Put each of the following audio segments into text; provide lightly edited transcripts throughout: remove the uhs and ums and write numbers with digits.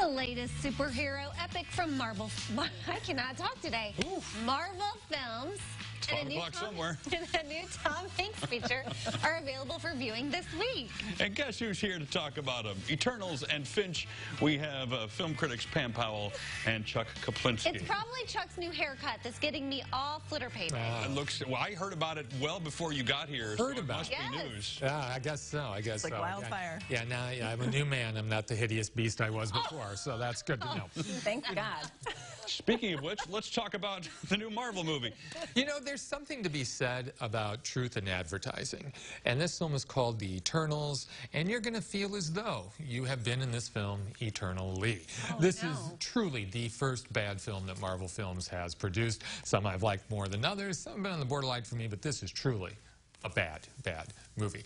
The latest superhero epic from Marvel. I cannot talk today. Oof. Marvel Films. It's 5 o'clock somewhere. And a new Tom Hanks feature are available for viewing this week. And guess who's here to talk about them? Eternals and Finch. We have film critics Pam Powell and Chuck Kaplinski. It's probably Chuck's new haircut that's getting me all flitter-pated. It looks. Well, I heard about it well before you got here. Heard so about it. it. Must be news. Yeah, I guess so. I guess it's like so. wildfire. Yeah, now I'm a new man. I'm not the hideous beast I was before, so that's good to know. Thank God. Speaking of which, let's talk about the new Marvel movie. You know, there's something to be said about truth in advertising. And this film is called The Eternals, and you're going to feel as though you have been in this film eternally. This is truly the first bad film that Marvel Films has produced. Some I've liked more than others. Some have been on the borderline for me, but this is truly a bad movie.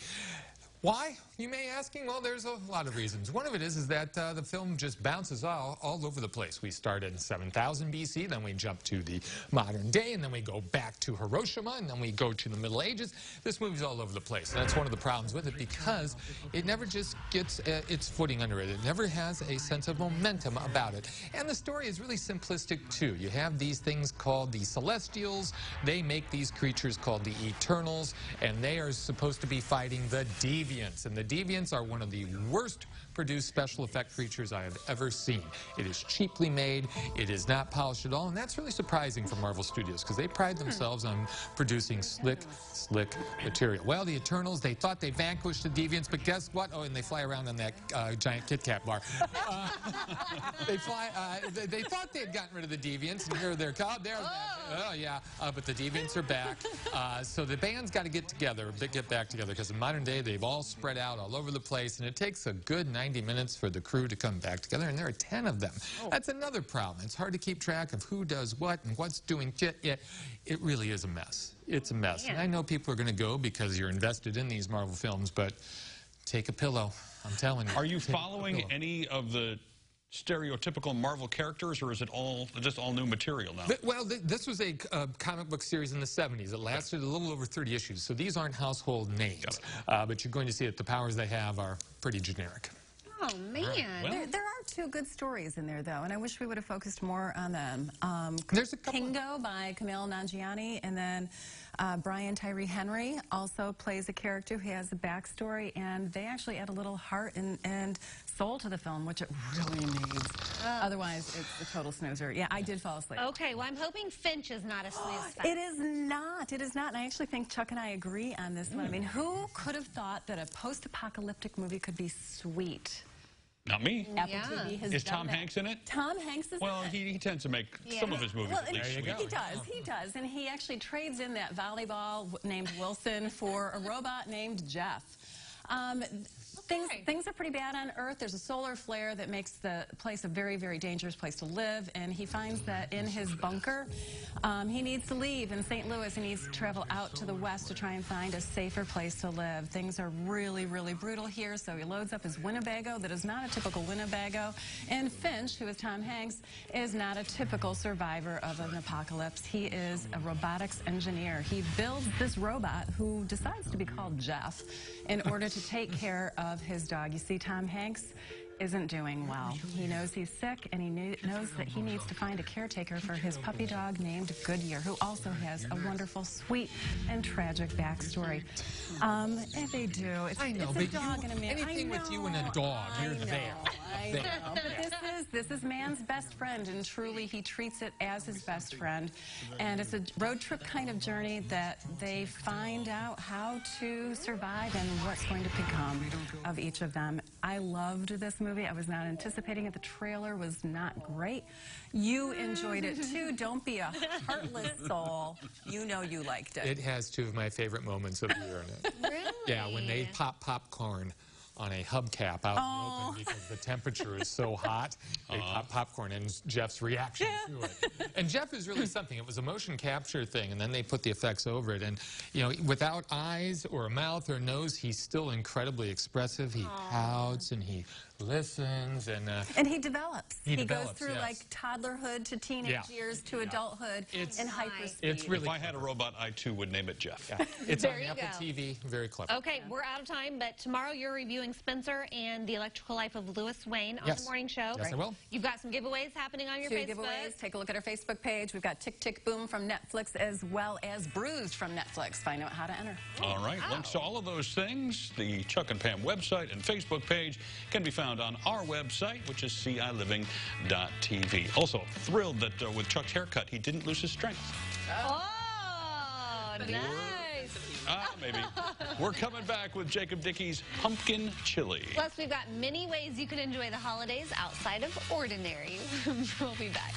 Why, you may asking? Well, there's a lot of reasons. One of it is that the film just bounces all over the place. We start in 7000 BC, then we jump to the modern day, and then we go back to Hiroshima, and then we go to the Middle Ages. This movie's all over the place. And that's one of the problems with it, because it never just gets its footing under it. It never has a sense of momentum about it. And the story is really simplistic, too. You have these things called the Celestials. They make these creatures called the Eternals, and they are supposed to be fighting the Deviants. And the Deviants are one of the worst produced special effect creatures I have ever seen. It is cheaply made, it is not polished at all, and that's really surprising for Marvel Studios, because they pride themselves on producing slick material. Well, the Eternals, they thought they vanquished the Deviants, but guess what? Oh, and they fly around on that giant Kit Kat bar. They thought they had gotten rid of the Deviants, and here they're called. Oh yeah, but the Deviants are back. So the band's got to get back together, because in modern day they've all spread out all over the place, and it takes a good 90 minutes for the crew to come back together, and there are 10 of them. That's another problem. It's hard to keep track of who does what and what's doing it. It really is a mess. It's a mess. And I know people are going to go because you're invested in these Marvel films, but take a pillow. I'm telling you. Are you following any of the stereotypical Marvel characters, or is it just all new material now? Well, this was a comic book series in the 70s. It lasted a little over 30 issues, so these aren't household names. But you're going to see that the powers they have are pretty generic. Oh, man. Well, There are two good stories in there, though, and I wish we would have focused more on them. There's a couple. Kingo by Kumail Nanjiani, and then Brian Tyree Henry also plays a character who has a backstory, and they actually add a little heart and soul to the film, which it really needs. Otherwise, it's a total snoozer. Yeah, I did fall asleep. Okay, well, I'm hoping Finch is not a snooze fest. It is not. It is not. And I actually think Chuck and I agree on this one. I mean, who could have thought that a post-apocalyptic movie could be sweet? Not me. Apple TV has Is done Tom that. Hanks in it? Tom Hanks is Well, in it. he tends to make some of his movies Well, at least sweet. he does. And he actually trades in that volleyball named Wilson for a robot named Jeff. Things are pretty bad on Earth. There's a solar flare that makes the place a very, very dangerous place to live, and he finds that in his bunker, he needs to leave in St. Louis. He needs to travel out to the west to try and find a safer place to live. Things are really, really brutal here, so he loads up his Winnebago that is not a typical Winnebago, and Finch, who is Tom Hanks, is not a typical survivor of an apocalypse. He is a robotics engineer. He builds this robot who decides to be called Jeff in order to take care of his dog. You see, Tom Hanks isn't doing well. He knows he's sick, and he knows that he needs to find a caretaker for his puppy dog named Goodyear, who also has a wonderful, sweet, and tragic backstory. And they do. It's a dog and a man. Anything with you and a dog, you're there. I know. But this is man's best friend, and truly he treats it as his best friend. And it's a road trip kind of journey that they find out how to survive and what's going to become of each of them. I loved this movie. I was not anticipating it. The trailer was not great. You enjoyed it too. Don't be a heartless soul. You know you liked it. It has two of my favorite moments of the year in it. Really? Yeah, when they pop popcorn on a hubcap out in the open because the temperature is so hot. They pop popcorn, and Jeff's reaction to it. And Jeff is really something. It was a motion capture thing, and then they put the effects over it. And, you know, without eyes or a mouth or nose, he's still incredibly expressive. He pouts, and he listens, and he develops. He goes through yes. like toddlerhood to teenage years to adulthood in hyperspeed. It's really if I had a robot, I too would name it Jeff. Yeah. It's There on you Apple go. TV. Very clever. Okay, we're out of time, but tomorrow you're reviewing Spencer and the Electrical Life of Lewis Wayne on the morning show. Yes, I will. You've got some giveaways happening on your 2 Facebook. giveaways. Take a look at our Facebook page. We've got Tick Tick Boom from Netflix as well as Bruised from Netflix. Find out how to enter. All right, links to all of those things, the Chuck and Pam website and Facebook page can be found on our website, which is ciliving.tv. Also, thrilled that with Chuck's haircut, he didn't lose his strength. Oh, nice. Maybe. We're coming back with Jacob Dickey's Pumpkin Chili. Plus, we've got many ways you can enjoy the holidays outside of ordinary. We'll be back.